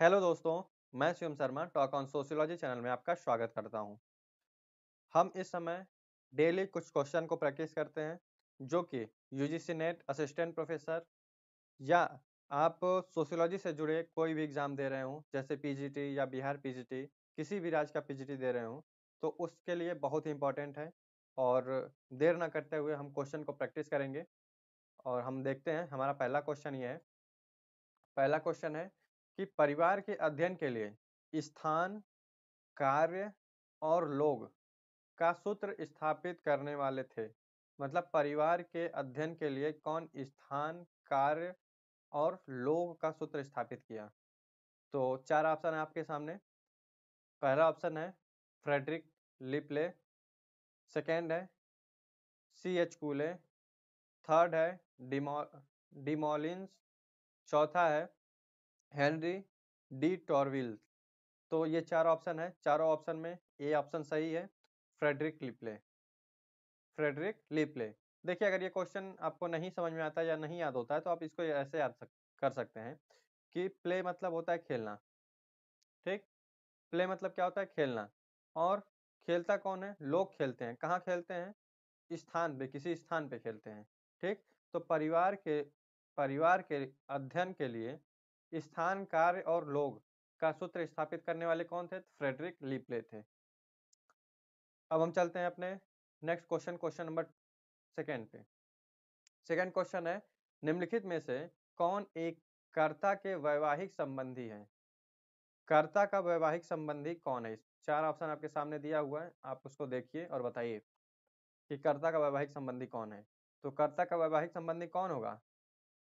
Hello दोस्तों, मैं Shivam Sharma talk on sociology channel में आपका स्वागत करता हूं। हम इस समय डेली कुछ क्वेश्चन को प्रैक्टिस करते हैं जो कि यूजीसी नेट असिस्टेंट प्रोफेसर या आप सोशियोलॉजी से जुड़े कोई भी एग्जाम दे रहे हो जैसे पीजीटी या बिहार पीजीटी, किसी भी राज्य का पीजीटी दे रहे हो तो उसके लिए बहुत ही इंपॉर्टेंट है। और देर ना करते हुए हम क्वेश्चन को प्रैक्टिस करेंगे और हम देखते हैं। हमारा पहला क्वेश्चन ये है। पहला क्वेश्चन है कि परिवार के अध्ययन के लिए स्थान, कार्य और लोग का सूत्र स्थापित करने वाले थे। मतलब परिवार के अध्ययन के लिए कौन स्थान, कार्य और लोग का सूत्र स्थापित किया। तो चार ऑप्शन है आपके सामने। पहला ऑप्शन है फ्रेडरिक लिपले, सेकेंड है सी एच कूले, थर्ड है डिमोलिन्स, चौथा है हेनरी डी टॉरविल। तो ये चार ऑप्शन है। चारों ऑप्शन में ए ऑप्शन सही है, फ्रेडरिक लिपले। फ्रेडरिक लिपले। देखिए, अगर ये क्वेश्चन आपको नहीं समझ में आता या नहीं याद होता है तो आप इसको ऐसे कर सकते हैं कि प्ले मतलब होता है खेलना। ठीक, प्ले मतलब क्या होता है? खेलना। और खेलता कौन है? लोग खेलते हैं। कहाँ खेलते हैं? स्थान पे, किसी स्थान पे खेलते हैं। ठीक, तो परिवार के अध्ययन के लिए स्थान, कार्य और लोग का सूत्र स्थापित करने वाले कौन थे? फ्रेडरिक लिपले थे। अब हम चलते हैं अपने next question, question number second पे। सेकेंड क्वेश्चन है, निम्नलिखित में से कौन एक कर्ता के वैवाहिक संबंधी है? कर्ता का वैवाहिक संबंधी कौन है? चार ऑप्शन आपके सामने दिया हुआ है, आप उसको देखिए और बताइए कि कर्ता का वैवाहिक संबंधी कौन है। तो कर्ता का वैवाहिक संबंधी कौन होगा?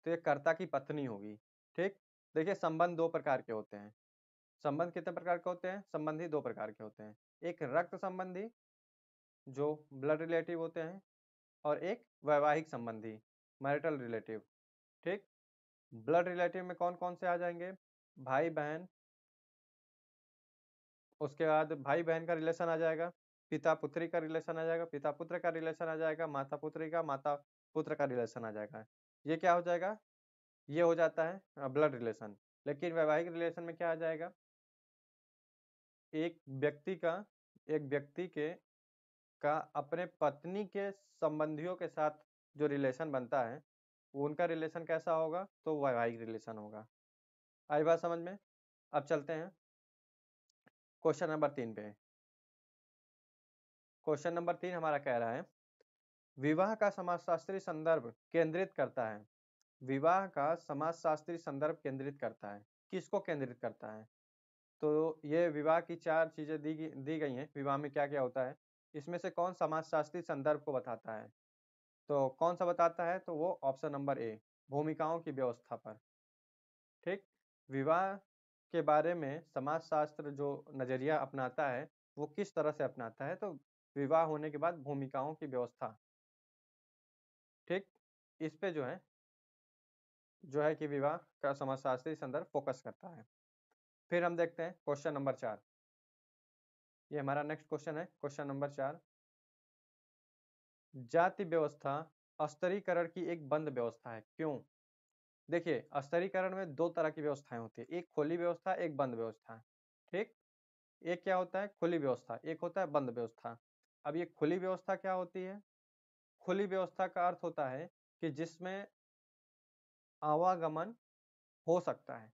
तो ये कर्ता की पत्नी होगी। ठीक, देखिए, संबंध दो प्रकार के होते हैं। संबंध कितने प्रकार के होते हैं? संबंधी दो प्रकार के होते हैं। एक रक्त संबंधी जो ब्लड रिलेटिव होते हैं, और एक वैवाहिक संबंधी मैरिटल रिलेटिव। ठीक, ब्लड रिलेटिव में कौन कौन से आ जाएंगे? भाई बहन, उसके बाद भाई बहन का रिलेशन आ जाएगा, पिता पुत्री का रिलेशन आ जाएगा, पिता पुत्र का रिलेशन आ जाएगा, माता पुत्री का, माता पुत्र का रिलेशन आ जाएगा। ये क्या हो जाएगा? ये हो जाता है ब्लड रिलेशन। लेकिन वैवाहिक रिलेशन में क्या आ जाएगा? एक व्यक्ति का एक व्यक्ति के का अपने पत्नी के संबंधियों के साथ जो रिलेशन बनता है, उनका रिलेशन कैसा होगा? तो वैवाहिक रिलेशन होगा। आई बात समझ में? अब चलते हैं क्वेश्चन नंबर 3 पे। क्वेश्चन नंबर 3 हमारा कह रहा है, विवाह का समाजशास्त्री संदर्भ केंद्रित करता है। विवाह का समाजशास्त्री संदर्भ केंद्रित करता है। किसको केंद्रित करता है? तो ये विवाह की चार चीजें दी गई हैं। विवाह में क्या क्या होता है, इसमें से कौन समाजशास्त्री संदर्भ को बताता है? तो कौन सा बताता है? तो वो ऑप्शन नंबर ए, भूमिकाओं की व्यवस्था पर। ठीक, विवाह के बारे में समाजशास्त्र जो नजरिया अपनाता है वो किस तरह से अपनाता है? तो विवाह होने के बाद भूमिकाओं की व्यवस्था। ठीक, इस पे जो है कि विवाह का समाजशास्त्री संदर्भ फोकस करता है। फिर हम देखते हैं क्वेश्चन नंबर 4। ये हमारा नेक्स्ट क्वेश्चन है, क्वेश्चन नंबर 4। जाति व्यवस्था स्तरीकरण की एक बंद व्यवस्था है, क्यों? देखिए, स्तरीकरण में दो तरह की व्यवस्थाएं होती है, एक खुली व्यवस्था, एक बंद व्यवस्था। ठीक, एक क्या होता है? खुली व्यवस्था, एक होता है बंद व्यवस्था। अब ये खुली व्यवस्था क्या होती है? खुली व्यवस्था का अर्थ होता है कि जिसमें आवागमन हो सकता है।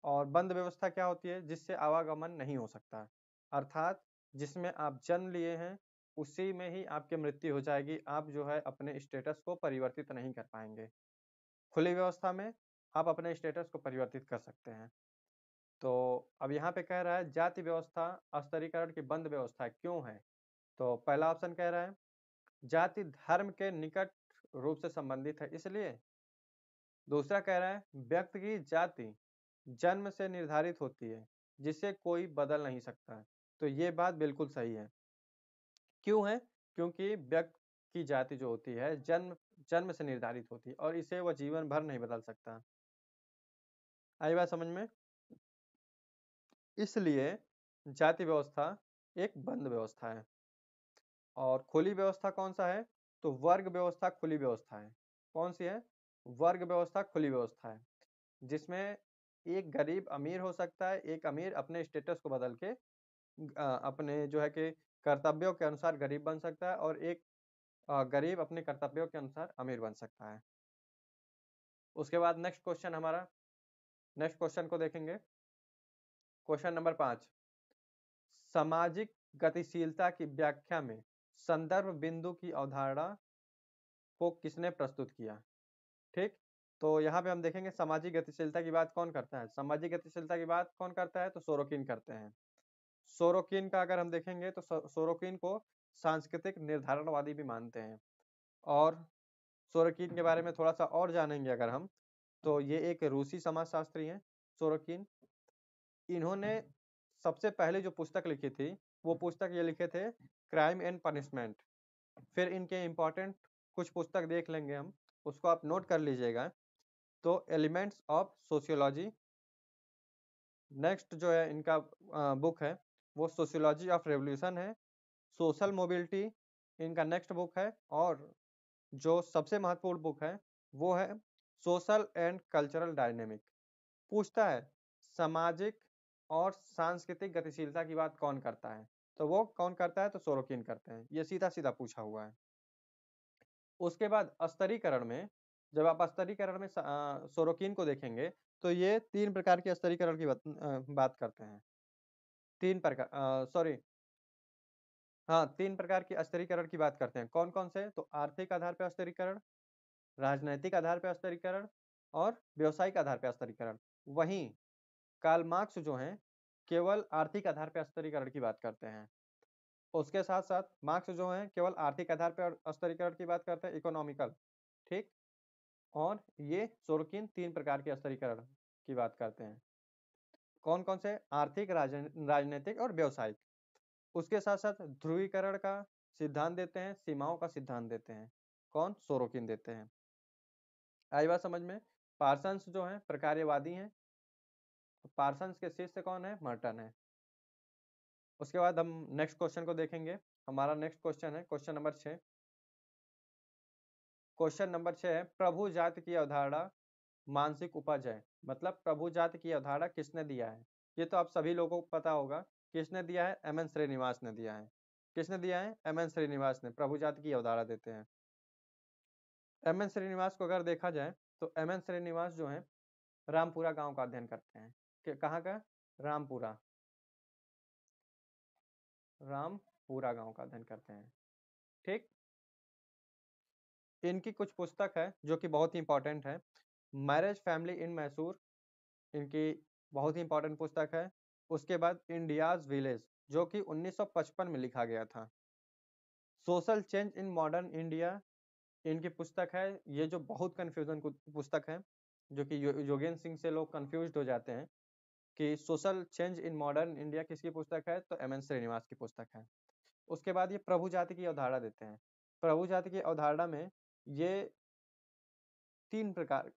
और बंद व्यवस्था क्या होती है? जिससे आवागमन नहीं हो सकता। अर्थात जिसमें आप जन्म लिए हैं उसी में ही आपकी मृत्यु हो जाएगी, आप जो है अपने स्टेटस को परिवर्तित नहीं कर पाएंगे। खुली व्यवस्था में आप अपने स्टेटस को परिवर्तित कर सकते हैं। तो अब यहाँ पे कह रहा है जाति व्यवस्था स्तरीकरण की बंद व्यवस्था क्यों है? तो पहला ऑप्शन कह रहा है जाति धर्म के निकट रूप से संबंधित है इसलिए। दूसरा कह रहा है व्यक्ति की जाति जन्म से निर्धारित होती है जिसे कोई बदल नहीं सकता। तो ये बात बिल्कुल सही है। क्यों है? क्योंकि व्यक्ति की जाति जो होती है जन्म जन्म से निर्धारित होती है और इसे वह जीवन भर नहीं बदल सकता। आई बात समझ में? इसलिए जाति व्यवस्था एक बंद व्यवस्था है। और खुली व्यवस्था कौन सा है? तो वर्ग व्यवस्था खुली व्यवस्था है। कौन सी है? वर्ग व्यवस्था खुली व्यवस्था है, जिसमें एक गरीब अमीर हो सकता है, एक अमीर अपने स्टेटस को बदल के अपने जो है कि कर्तव्यों के अनुसार गरीब बन सकता है और एक गरीब अपने कर्तव्यों के अनुसार अमीर बन सकता है। उसके बाद नेक्स्ट क्वेश्चन को देखेंगे। क्वेश्चन नंबर 5 सामाजिक गतिशीलता की व्याख्या में संदर्भ बिंदु की अवधारणा को किसने प्रस्तुत किया? ठीक, तो यहाँ पे हम देखेंगे सामाजिक गतिशीलता की बात कौन करता है? सामाजिक गतिशीलता की बात कौन करता है? तो सोरोकिन करते हैं। सोरोकिन का अगर हम देखेंगे तो सोरोकिन को सांस्कृतिक निर्धारणवादी भी मानते हैं। और सोरोकिन के बारे में थोड़ा सा और जानेंगे अगर हम, तो ये एक रूसी समाजशास्त्री हैं सोरोकिन। इन्होंने सबसे पहले जो पुस्तक लिखी थी, वो पुस्तक ये लिखे थे क्राइम एंड पनिशमेंट। फिर इनके इम्पोर्टेंट कुछ पुस्तक देख लेंगे हम, उसको आप नोट कर लीजिएगा। तो एलिमेंट्स ऑफ सोशियोलॉजी, नेक्स्ट जो है इनका बुक है वो सोशियोलॉजी ऑफ रेवोल्यूशन है। सोशल मोबिलिटी इनका नेक्स्ट बुक है। और जो सबसे महत्वपूर्ण बुक है वो है सोशल एंड कल्चरल डायनेमिक। पूछता है सामाजिक और सांस्कृतिक गतिशीलता की बात कौन करता है? तो वो कौन करता है? तो सोरोकिन करते हैं। ये सीधा सीधा पूछा हुआ है। उसके बाद स्तरीकरण में, जब आप स्तरीकरण में सोरोकिन को देखेंगे तो ये 3 प्रकार के स्तरीकरण की बात करते हैं। 3 प्रकार सॉरी हाँ, 3 प्रकार के स्तरीकरण की बात करते हैं। कौन-कौन से? तो आर्थिक आधार पे स्तरीकरण, राजनैतिक आधार पे स्तरीकरण और व्यावसायिक आधार पे स्तरीकरण। वहीं कार्ल मार्क्स जो हैं, केवल आर्थिक आधार पे स्तरीकरण की बात करते हैं। उसके साथ-साथ मार्क्स जो हैं, केवल आर्थिक आधार पे स्तरीकरण की बात करते हैं, इकोनॉमिकल, ठीक? और ये सोरोकिन 3 प्रकार के स्तरीकरण की बात करते हैं। कौन-कौन से? आर्थिक, राजनैतिक और व्यावसायिक। उसके साथ-साथ ध्रुवीकरण का सिद्धांत देते हैं, सीमाओं का सिद्धांत देते हैं। कौन? सोरोकिन देते हैं। आई बात समझ में? पार्सन्स जो हैं प्रकार्यवादी हैं। पार्सन्स के शिष्य कौन है? मर्टन है। उसके बाद हम नेक्स्ट क्वेश्चन को देखेंगे। हमारा नेक्स्ट क्वेश्चन है क्वेश्चन नंबर 6। क्वेश्चन नंबर 6 है प्रभु जाति की अवधारणा मानसिक उपज है। मतलब प्रभु जाति की अवधारणा किसने दिया है? ये तो आप सभी लोगों को पता होगा। किसने दिया है? एम एन श्रीनिवास ने दिया है। किसने दिया है? एम एन श्रीनिवास ने प्रभु जाति की अवधारणा देते हैं। एम एन श्रीनिवास को अगर देखा जाए तो एम एन श्रीनिवास जो है रामपुरा गांव का अध्ययन करते हैं। कहाँ का? रामपुरा रामपुरा गांव का अध्ययन करते हैं। ठीक, इनकी कुछ पुस्तक है जो कि बहुत ही इंपॉर्टेंट है। मैरिज फैमिली इन मैसूर इनकी बहुत ही इंपॉर्टेंट पुस्तक है। उसके बाद इंडियाज विलेज जो कि 1955 में लिखा गया था। Social change in modern India इनकी पुस्तक है। ये जो बहुत कन्फ्यूजन पुस्तक है, जो कि योगेंद्र सिंह से लोग कंफ्यूज हो जाते हैं कि social change in modern India किसकी पुस्तक है? तो एम एन श्रीनिवास की पुस्तक है। उसके बाद ये प्रभु जाति की अवधारणा देते हैं। प्रभु जाति की अवधारणा में ये 3 प्रकार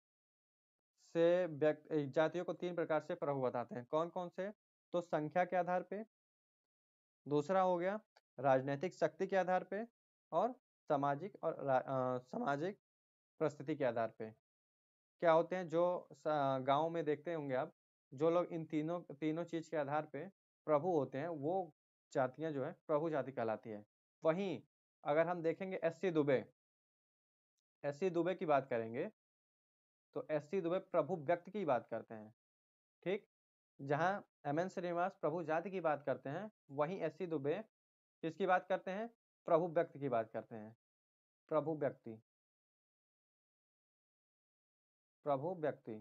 से जातियों को 3 प्रकार से प्रभु बताते हैं। कौन-कौन से? तो संख्या के आधार पे, दूसरा हो गया राजनीतिक शक्ति के आधार पे और सामाजिक परिस्थिति के आधार पे। क्या होते हैं जो गाँव में देखते होंगे आप, जो लोग इन तीनों तीनों चीज़ के आधार पे प्रभु होते हैं, वो जातियाँ जो है प्रभु जाति कहलाती है। वहीं अगर हम देखेंगे एससी दुबे की बात करेंगे तो एससी दुबे प्रभु व्यक्ति की बात करते हैं। ठीक, जहाँ एम एन श्रीनिवास प्रभु जाति की बात करते हैं, वहीं एससी दुबे किसकी बात करते हैं? प्रभु व्यक्ति की बात करते हैं। प्रभु व्यक्ति, प्रभु व्यक्ति।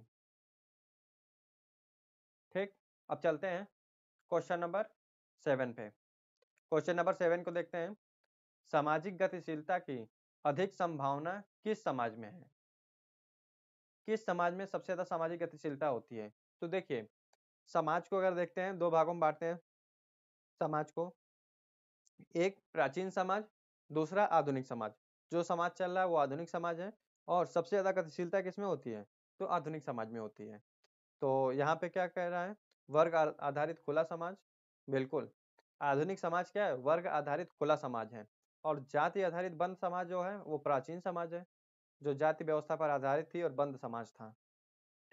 ठीक, अब चलते हैं क्वेश्चन नंबर 7 पे। क्वेश्चन नंबर 7 को देखते हैं। सामाजिक गतिशीलता की अधिक संभावना किस समाज में है? किस समाज में सबसे ज्यादा सामाजिक गतिशीलता होती है? तो देखिए, समाज को अगर देखते हैं 2 भागों में बांटते हैं समाज को। एक प्राचीन समाज, दूसरा आधुनिक समाज। जो समाज चल रहा है वो आधुनिक समाज है और सबसे ज्यादा गतिशीलता किसमें होती है? तो आधुनिक समाज में होती है। तो यहाँ पे क्या कह रहा है? वर्ग आधारित खुला समाज। बिल्कुल, आधुनिक समाज क्या है? वर्ग आधारित खुला समाज है। और जाति आधारित बंद समाज जो है वो प्राचीन समाज है, जो जाति व्यवस्था पर आधारित थी और बंद समाज था।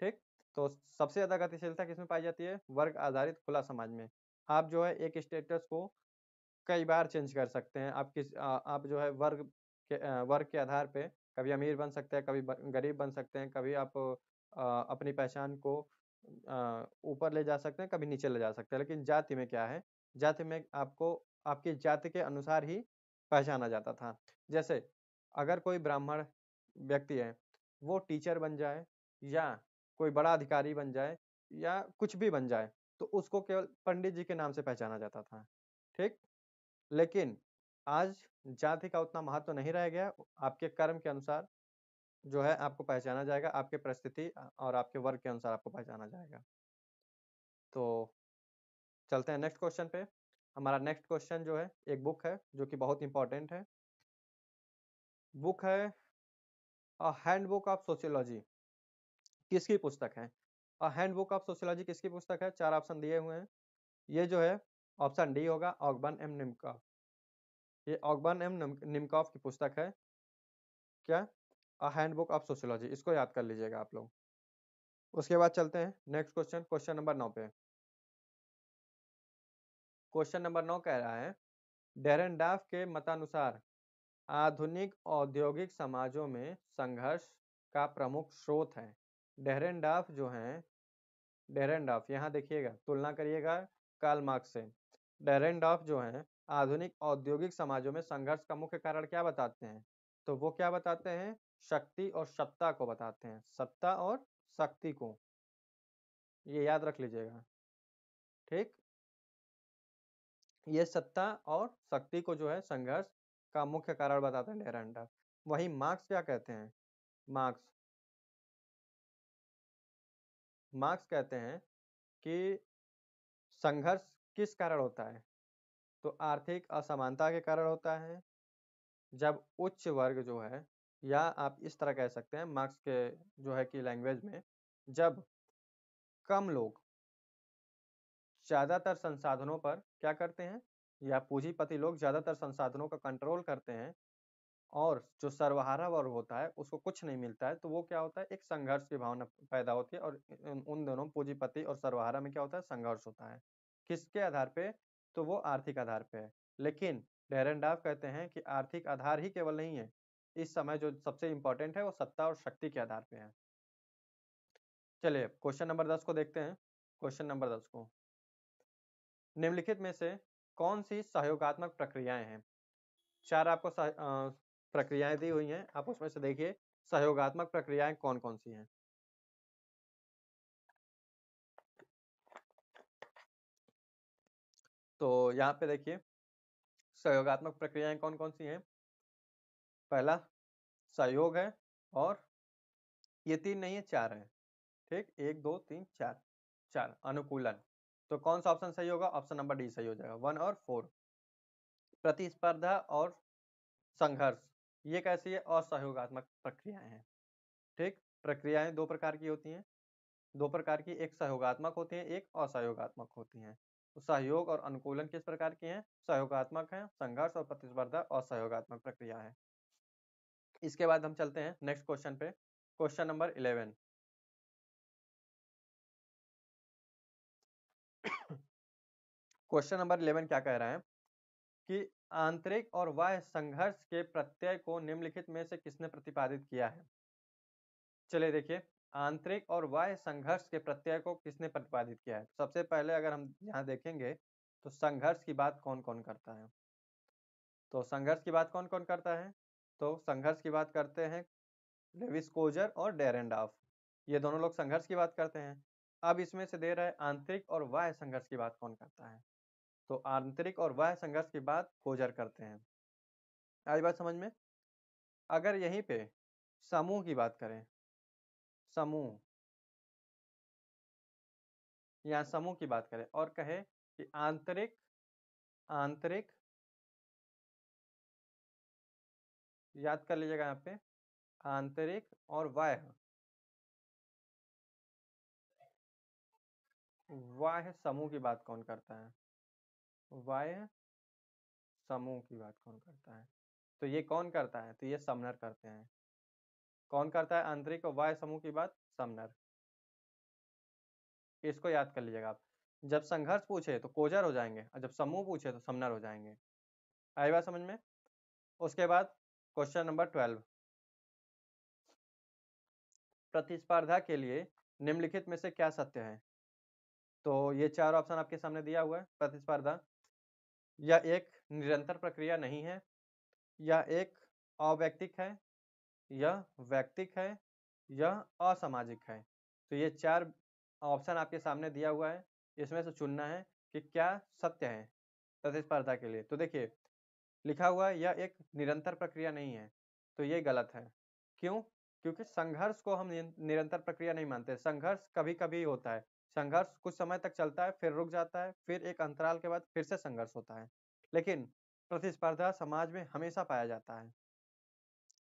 ठीक, तो सबसे ज़्यादा गतिशीलता किसमें पाई जाती है? वर्ग आधारित खुला समाज में। आप जो है एक स्टेटस को कई बार चेंज कर सकते हैं। आप जो है वर्ग के आधार पे कभी अमीर बन सकते हैं, कभी गरीब बन सकते हैं, कभी आप अपनी पहचान को ऊपर ले जा सकते हैं, कभी नीचे ले जा सकते हैं। लेकिन जाति में क्या है? जाति में आपको आपकी जाति के अनुसार ही पहचाना जाता था। जैसे अगर कोई ब्राह्मण व्यक्ति है, वो टीचर बन जाए या कोई बड़ा अधिकारी बन जाए या कुछ भी बन जाए, तो उसको केवल पंडित जी के नाम से पहचाना जाता था। ठीक? लेकिन आज जाति का उतना महत्व नहीं रह गया। आपके कर्म के अनुसार जो है आपको पहचाना जाएगा, आपके परिस्थिति और आपके वर्ग के अनुसार आपको पहचाना जाएगा। तो चलते हैं नेक्स्ट क्वेश्चन पे। हमारा नेक्स्ट क्वेश्चन जो है एक बुक है जो कि बहुत इंपॉर्टेंट है। बुक है हैंडबुक ऑफ सोशियोलॉजी। किसकी पुस्तक है? हैंडबुक ऑफ सोशियोलॉजी किसकी पुस्तक है? 4 ऑप्शन दिए हुए हैं। ये जो है ऑप्शन डी होगा, ऑगबर्न एम निमकॉफ। ये ऑगबर्न एम निमकॉफ की पुस्तक है। क्या? Handbook of sociology. इसको याद कर लीजिएगा आप लोग। उसके बाद चलते हैं नेक्स्ट क्वेश्चन, क्वेश्चन नंबर 9 पे। क्वेश्चन नंबर 9 कह रहा है, डेरेनडाफ के मतानुसार आधुनिक औद्योगिक समाजों में संघर्ष का प्रमुख स्रोत है। डेरेनडाफ जो है, डेरेनडाफ यहाँ देखिएगा, तुलना करिएगा कार्ल मार्क्स से। डेरेनडाफ जो है आधुनिक औद्योगिक समाजों में संघर्ष का मुख्य कारण क्या बताते हैं? तो वो क्या बताते हैं? शक्ति और सत्ता को बताते हैं। सत्ता और शक्ति को, ये याद रख लीजिएगा। ठीक? ये सत्ता और शक्ति को जो है संघर्ष का मुख्य कारण बताते हैं डेरेनडाफ। वहीं मार्क्स क्या कहते हैं? मार्क्स मार्क्स कहते हैं कि संघर्ष किस कारण होता है? तो आर्थिक असमानता के कारण होता है। जब उच्च वर्ग जो है, या आप इस तरह कह सकते हैं मार्क्स के जो है कि लैंग्वेज में, जब कम लोग ज़्यादातर संसाधनों पर क्या करते हैं, या पूंजीपति लोग ज़्यादातर संसाधनों का कंट्रोल करते हैं और जो सर्वहारा वर्ग होता है उसको कुछ नहीं मिलता है, तो वो क्या होता है, एक संघर्ष की भावना पैदा होती है। और उन दोनों पूंजीपति और सर्वहारा में क्या होता है, संघर्ष होता है। किसके आधार पे? तो वो आर्थिक आधार पे है। लेकिन डेरेनडाफ कहते हैं कि आर्थिक आधार ही केवल नहीं है, इस समय जो सबसे इंपॉर्टेंट है वो सत्ता और शक्ति के आधार पे है। चलिए क्वेश्चन नंबर 10 को देखते हैं। क्वेश्चन नंबर 10 को, निम्नलिखित में से कौन सी सहयोगात्मक प्रक्रियाएं हैं? 4 आपको प्रक्रियाएं दी हुई हैं, आप उसमें से देखिए सहयोगात्मक प्रक्रियाएं कौन-कौन सी हैं। तो यहाँ पे देखिए सहयोगात्मक प्रक्रियाएं कौन-कौन सी हैं। पहला सहयोग है, और ये 3 नहीं है, 4 है। ठीक, 1 2 3 4, 4 अनुकूलन। तो कौन सा ऑप्शन सही होगा? ऑप्शन नंबर डी सही हो जाएगा, 1 और 4। प्रतिस्पर्धा और संघर्ष, ये कैसी है? असहयोगात्मक प्रक्रियाएं हैं। ठीक, प्रक्रियाएं 2 प्रकार की होती हैं। 2 प्रकार की, एक सहयोगात्मक होती है, एक असहयोगात्मक होती है। तो सहयोग और अनुकूलन किस प्रकार की हैं? सहयोगात्मक है। संघर्ष और प्रतिस्पर्धा असहयोगात्मक प्रक्रिया है। इसके बाद हम चलते हैं नेक्स्ट क्वेश्चन पे, क्वेश्चन नंबर 11। क्वेश्चन नंबर 11 क्या कह रहा है कि आंतरिक और बाह्य संघर्ष के प्रत्यय को निम्नलिखित में से किसने प्रतिपादित किया है? चलिए देखिए, आंतरिक और बाह्य संघर्ष के प्रत्यय को किसने प्रतिपादित किया है? सबसे पहले अगर हम यहाँ देखेंगे तो संघर्ष की बात कौन-कौन करता है? तो संघर्ष की बात कौन-कौन करता है? तो संघर्ष की बात करते हैं लेविस कोजर और डेरेनडाफ। ये दोनों लोग संघर्ष की बात करते हैं। अब इसमें से दे रहा है आंतरिक और बाह्य संघर्ष की बात कौन करता है? तो आंतरिक और बाह्य संघर्ष की बात कोजर करते हैं। आई बात समझ में? अगर यहीं पे समूह की बात करें, समूह, या समूह की बात करें और कहे कि आंतरिक आंतरिक याद कर लीजिएगा यहाँ पे, आंतरिक और बाह्य, बाह्य समूह की बात कौन करता है? बाह्य समूह की बात कौन करता है? तो ये कौन करता है? तो ये समनर करते हैं। कौन करता है आंतरिक और बाह्य समूह की बात? समनर। इसको याद कर लीजिएगा आप। जब संघर्ष पूछे तो कोजर हो जाएंगे और जब समूह पूछे तो समनर हो जाएंगे। आई बात समझ में? उसके बाद क्वेश्चन नंबर 12, प्रतिस्पर्धा के लिए निम्नलिखित में से क्या सत्य है? तो ये 4 ऑप्शन आपके सामने दिया हुआ है। प्रतिस्पर्धा या एक निरंतर प्रक्रिया नहीं है, या एक अवैयक्तिक है, यह वैयक्तिक है, यह असामाजिक है। तो ये 4 ऑप्शन आपके सामने दिया हुआ है, इसमें से चुनना है कि क्या सत्य है प्रतिस्पर्धा के लिए। तो देखिए लिखा हुआ है यह एक निरंतर प्रक्रिया नहीं है, तो ये गलत है। क्यों? क्योंकि संघर्ष को हम निरंतर प्रक्रिया नहीं मानते। संघर्ष कभी-कभी होता है। संघर्ष कुछ समय तक चलता है, फिर रुक जाता है, फिर एक अंतराल के बाद फिर से संघर्ष होता है। लेकिन प्रतिस्पर्धा समाज में हमेशा पाया जाता है।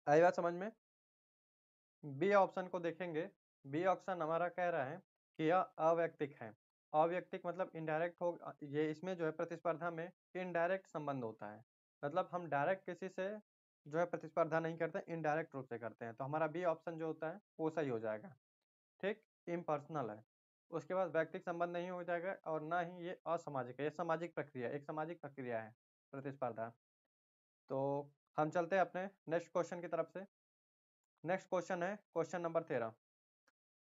आई बात समझ में? बी ऑप्शन को देखेंगे। बी ऑप्शन हमारा कह रहा है कि यह अवैयक्तिक है। अवैयक्तिक मतलब इनडायरेक्ट हो, ये इसमें जो है प्रतिस्पर्धा में इनडायरेक्ट संबंध होता है। मतलब हम डायरेक्ट किसी से जो है प्रतिस्पर्धा नहीं करते, इनडायरेक्ट रूप से करते हैं। तो हमारा बी ऑप्शन जो होता है वो सही हो जाएगा। ठीक, इम्पर्सनल है। उसके बाद व्यक्तिक संबंध नहीं हो जाएगा और ना ही ये असामाजिक है। ये सामाजिक प्रक्रिया, एक सामाजिक प्रक्रिया है प्रतिस्पर्धा। तो हम चलते हैं अपने नेक्स्ट क्वेश्चन की तरफ से। नेक्स्ट क्वेश्चन है क्वेश्चन नंबर 13।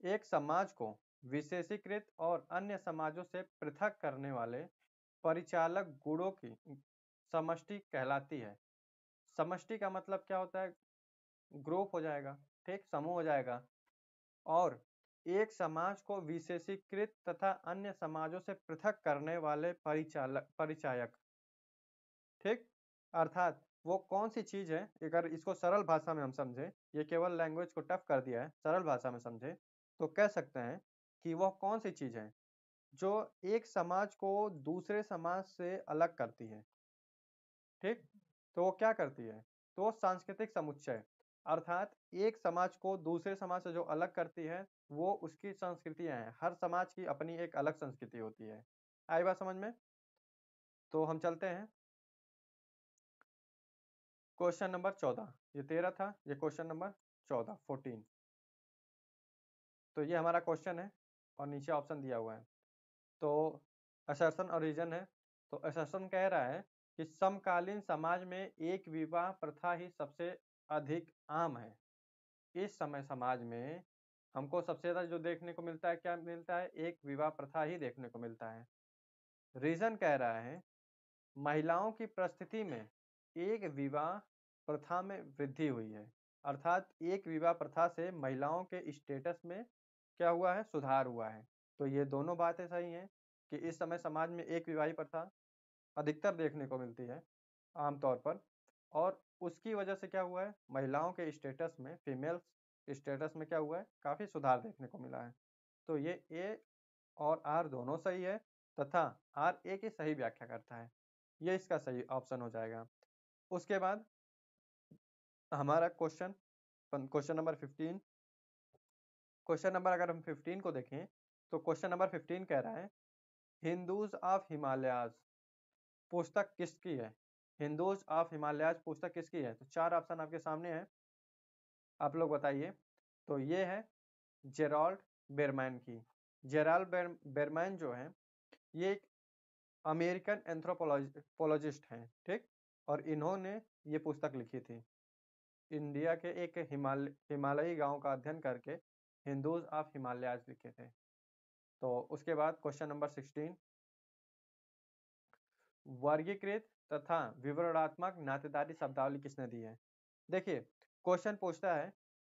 एक समाज को विशेषीकृत और अन्य समाजों से पृथक करने वाले परिचालक गुणों की समष्टि कहलाती है। समष्टि का मतलब क्या होता है? ग्रुप हो जाएगा, ठीक, समूह हो जाएगा। और एक समाज को विशेषीकृत तथा अन्य समाजों से पृथक करने वाले परिचायक, ठीक, अर्थात वो कौन सी चीज है? अगर इसको सरल भाषा में हम समझे, ये केवल लैंग्वेज को टफ कर दिया है, सरल भाषा में समझे तो कह सकते हैं कि वह कौन सी चीज है जो एक समाज को दूसरे समाज से अलग करती है। ठीक, तो वो क्या करती है? तो सांस्कृतिक समुच्चय, अर्थात एक समाज को दूसरे समाज से जो अलग करती है वो उसकी संस्कृतियां हैं। हर समाज की अपनी एक अलग संस्कृति होती है। आई बात समझ में? तो हम चलते हैं क्वेश्चन नंबर 14। ये 13 था, ये क्वेश्चन नंबर 14, 14। तो ये हमारा क्वेश्चन है और नीचे ऑप्शन दिया हुआ है। तो असर्शन और रीजन है। तो असर्शन कह रहा है कि समकालीन समाज में एक विवाह प्रथा ही सबसे अधिक आम है। इस समय समाज में हमको सबसे ज्यादा जो देखने को मिलता है, क्या मिलता है? एक विवाह प्रथा ही देखने को मिलता है। रीजन कह रहा है महिलाओं की परिस्थिति में एक विवाह प्रथा में वृद्धि हुई है। अर्थात एक विवाह प्रथा से महिलाओं के स्टेटस में क्या हुआ है? सुधार हुआ है। तो ये दोनों बातें सही हैं कि इस समय समाज में एक विवाही प्रथा अधिकतर देखने को मिलती है आमतौर पर, और उसकी वजह से क्या हुआ है? महिलाओं के स्टेटस में, फीमेल्स स्टेटस में क्या हुआ है? काफ़ी सुधार देखने को मिला है। तो ये ए और आर दोनों सही है तथा आर ए की सही व्याख्या करता है। ये इसका सही ऑप्शन हो जाएगा। उसके बाद हमारा क्वेश्चन नंबर 15। क्वेश्चन नंबर अगर हम 15 को देखें तो क्वेश्चन नंबर 15 कह रहा है हिंदूज ऑफ हिमालयाज पुस्तक किसकी है? हिंदूज ऑफ हिमालयाज पुस्तक किसकी है? तो 4 ऑप्शन आपके सामने है, आप लोग बताइए। तो ये है जेराल्ड बेरमैन की। जेराल्ड बेरमैन जो है ये एक अमेरिकन एंथ्रोपोलॉजिस्ट हैं, ठीक, और इन्होंने ये पुस्तक लिखी थी। इंडिया के एक हिमालयी गांव का अध्ययन करके हिंदूज ऑफ हिमालयाज लिखे थे। तो उसके बाद क्वेश्चन नंबर 16। वर्गीकृत तथा विवरणात्मक नातेदारी शब्दावली किसने दी है? देखिए क्वेश्चन पूछता है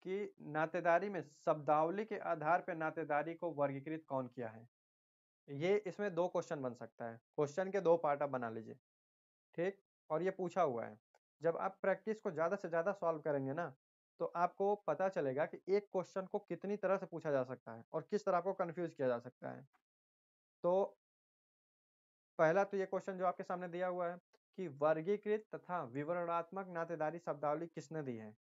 कि नातेदारी में शब्दावली के आधार पर नातेदारी को वर्गीकृत कौन किया है। ये इसमें दो क्वेश्चन बन सकता है। क्वेश्चन के दो पार्ट आप बना लीजिए, ठीक, और ये पूछा हुआ है। जब आप प्रैक्टिस को ज़्यादा से ज़्यादा सॉल्व करेंगे ना, तो आपको पता चलेगा कि एक क्वेश्चन को कितनी तरह से पूछा जा सकता है और किस तरह को कंफ्यूज किया जा सकता है। तो पहला तो ये क्वेश्चन जो आपके सामने दिया हुआ है कि वर्गीकृत तथा विवरणात्मक नातेदारी शब्दावली किसने दी है?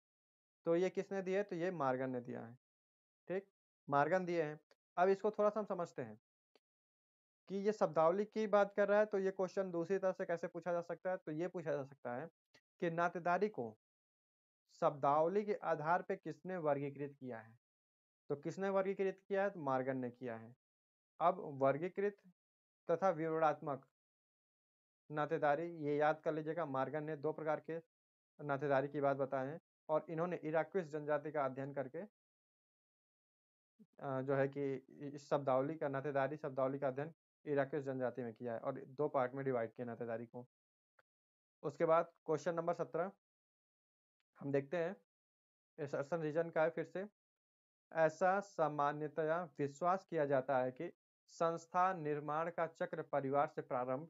तो ये किसने दी है? तो ये मार्गन ने दिया है, ठीक, मार्गन दिए हैं। अब इसको थोड़ा सा हम समझते हैं कि ये शब्दावली की बात कर रहा है, तो ये क्वेश्चन दूसरी तरह से कैसे पूछा जा सकता है? तो ये पूछा जा सकता है कि नातेदारी को शब्दावली के आधार पे किसने वर्गीकृत किया है? तो किसने वर्गीकृत किया है? तो मार्गन ने किया है। अब वर्गीकृत तथा विवरणात्मक नातेदारी ये याद कर लीजिएगा। मॉर्गन ने 2 प्रकार के नातेदारी की बात बताए हैं और इन्होंने इराक्विस जनजाति का अध्ययन करके जो है कि इस शब्दावली का नातेदारी शब्दावली का अध्ययन इराक्विस जनजाति में किया है और 2 पार्ट में डिवाइड किया नातेदारी को। उसके बाद क्वेश्चन नंबर 17 हम देखते हैं, असर्शन रीजन का है फिर से। ऐसा सामान्यतया विश्वास किया जाता है कि संस्था निर्माण का चक्र परिवार से प्रारंभ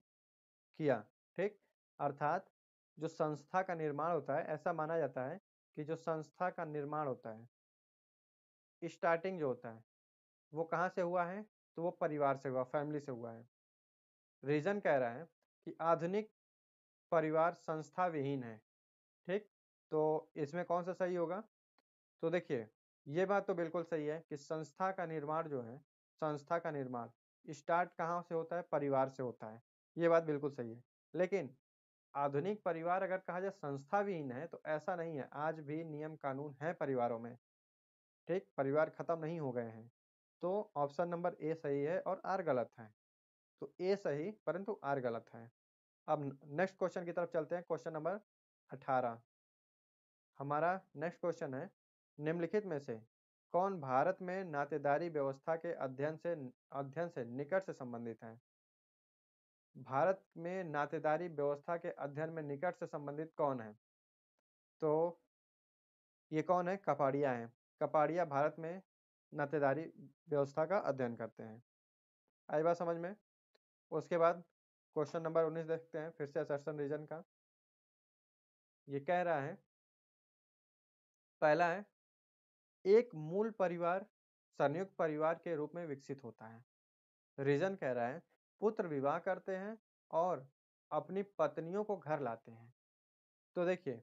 किया। ठीक, अर्थात जो संस्था का निर्माण होता है, ऐसा माना जाता है कि जो संस्था का निर्माण होता है, स्टार्टिंग जो होता है वो कहाँ से हुआ है, तो वो परिवार से हुआ, फैमिली से हुआ है। रीजन कह रहा है कि आधुनिक परिवार संस्था विहीन है। ठीक, तो इसमें कौन सा सही होगा, तो देखिए ये बात तो बिल्कुल सही है कि संस्था का निर्माण जो है, संस्था का निर्माण स्टार्ट कहाँ से होता है, परिवार से होता है। ये बात बिल्कुल सही है, लेकिन आधुनिक परिवार अगर कहा जाए संस्था विहीन है तो ऐसा नहीं है। आज भी नियम कानून है परिवारों में। ठीक, परिवार खत्म नहीं हो गए हैं। तो ऑप्शन नंबर ए सही है और आर गलत है। तो ए सही परंतु आर गलत है। अब नेक्स्ट क्वेश्चन की तरफ चलते हैं। क्वेश्चन नंबर 18 हमारा नेक्स्ट क्वेश्चन है, निम्नलिखित में से कौन भारत में नातेदारी व्यवस्था के अध्ययन से निकट से संबंधित है। भारत में नातेदारी व्यवस्था के अध्ययन में निकट से संबंधित कौन है, तो ये कौन है, कपाड़िया है। कपाड़िया भारत में नातेदारी व्यवस्था का अध्ययन करते हैं। आई बात समझ में। उसके बाद क्वेश्चन नंबर 19 देखते हैं, फिर से असर्शन रीजन का। ये कह रहा है, पहला है, एक मूल परिवार संयुक्त परिवार के रूप में विकसित होता है। रीजन कह रहा है, पुत्र विवाह करते हैं और अपनी पत्नियों को घर लाते हैं। तो देखिए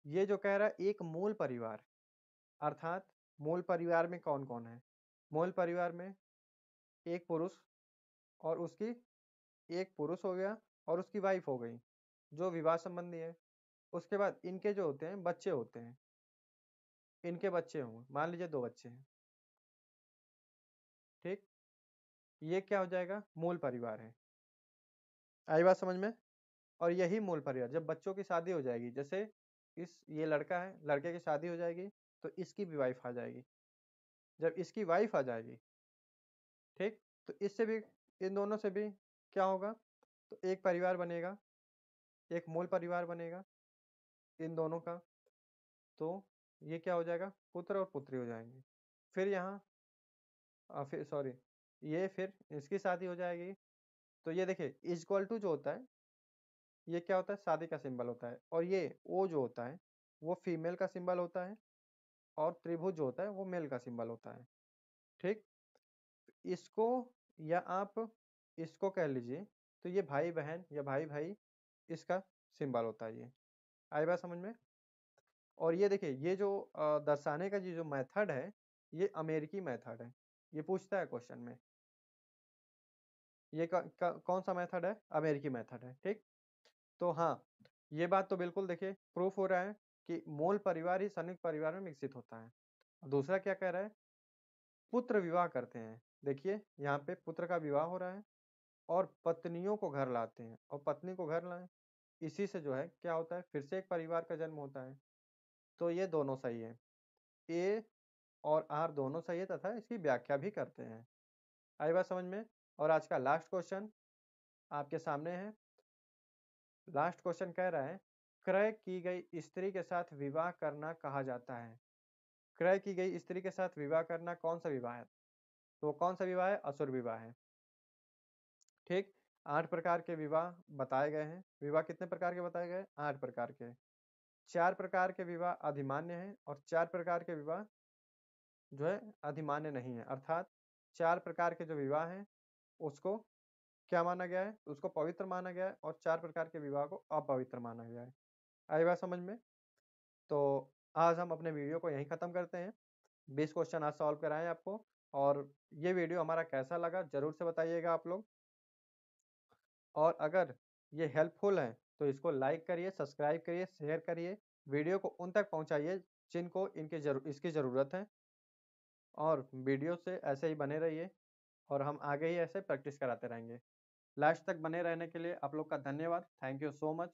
ये जो कह रहा है एक मूल परिवार, अर्थात मूल परिवार में कौन कौन है, मूल परिवार में एक पुरुष और उसकी एक पुरुष हो गया और उसकी वाइफ हो गई जो विवाह संबंधी है। उसके बाद इनके जो होते हैं बच्चे होते हैं, इनके बच्चे होंगे, मान लीजिए 2 बच्चे हैं। ठीक, ये क्या हो जाएगा, मूल परिवार है। आई बात समझ में। और यही मूल परिवार जब बच्चों की शादी हो जाएगी, जैसे ये लड़का है, लड़के की शादी हो जाएगी तो इसकी भी वाइफ आ जाएगी। जब इसकी वाइफ आ जाएगी, ठीक, तो इससे भी, इन दोनों से भी क्या होगा, तो एक परिवार बनेगा, एक मूल परिवार बनेगा इन दोनों का। तो ये क्या हो जाएगा, पुत्र और पुत्री हो जाएंगे। फिर यहाँ फिर सॉरी, ये फिर इसकी शादी हो जाएगी। तो ये देखिए इक्वल टू जो होता है, ये क्या होता है, शादी का सिंबल होता है। और ये ओ जो होता है वो फीमेल का सिंबल होता है और त्रिभुज जो होता है वो मेल का सिंबल होता है। ठीक, इसको या आप इसको कह लीजिए, तो ये भाई बहन या भाई भाई इसका सिंबल होता है। ये आई बात समझ में। और ये देखिए ये जो दर्शाने का जो मेथड है, ये अमेरिकी मेथड है। ये पूछता है क्वेश्चन में, ये कौन सा मेथड है, अमेरिकी मेथड है। ठीक, तो हाँ ये बात तो बिल्कुल देखिए प्रूफ हो रहा है कि मूल परिवार ही संयुक्त परिवार में विकसित होता है। दूसरा क्या कह रहा है, पुत्र विवाह करते हैं। देखिए यहाँ पे पुत्र का विवाह हो रहा है और पत्नियों को घर लाते हैं, और पत्नी को घर लाए, इसी से जो है क्या होता है, फिर से एक परिवार का जन्म होता है। तो ये दोनों सही है, ए और आर दोनों सही है तथा इसकी व्याख्या भी करते हैं। आई बात समझ में। और आज का लास्ट क्वेश्चन आपके सामने है। लास्ट क्वेश्चन कह रहा है, क्रय की गई स्त्री के साथ विवाह करना कहा जाता है। क्रय की गई स्त्री के साथ विवाह करना कौन सा विवाह है, तो कौन सा विवाह है, असुर विवाह है। ठीक, 8 प्रकार के विवाह बताए गए हैं। विवाह कितने प्रकार के बताए गए, 8 प्रकार के। 4 प्रकार के विवाह अधिमान्य हैं और 4 प्रकार के विवाह जो है अधिमान्य नहीं है। अर्थात 4 प्रकार के जो विवाह हैं उसको क्या माना गया है, उसको पवित्र माना गया है, और 4 प्रकार के विवाह को अपवित्र माना गया है। आई बात समझ में। तो आज हम अपने वीडियो को यहीं ख़त्म करते हैं। 20 क्वेश्चन आज सॉल्व कराएं आपको। और ये वीडियो हमारा कैसा लगा ज़रूर से बताइएगा आप लोग। और अगर ये हेल्पफुल है तो इसको लाइक करिए, सब्सक्राइब करिए, शेयर करिए, वीडियो को उन तक पहुंचाइए जिनको इसकी ज़रूरत है। और वीडियो से ऐसे ही बने रहिए। और हम आगे ही ऐसे प्रैक्टिस कराते रहेंगे। लास्ट तक बने रहने के लिए आप लोग का धन्यवाद। Thank you so much.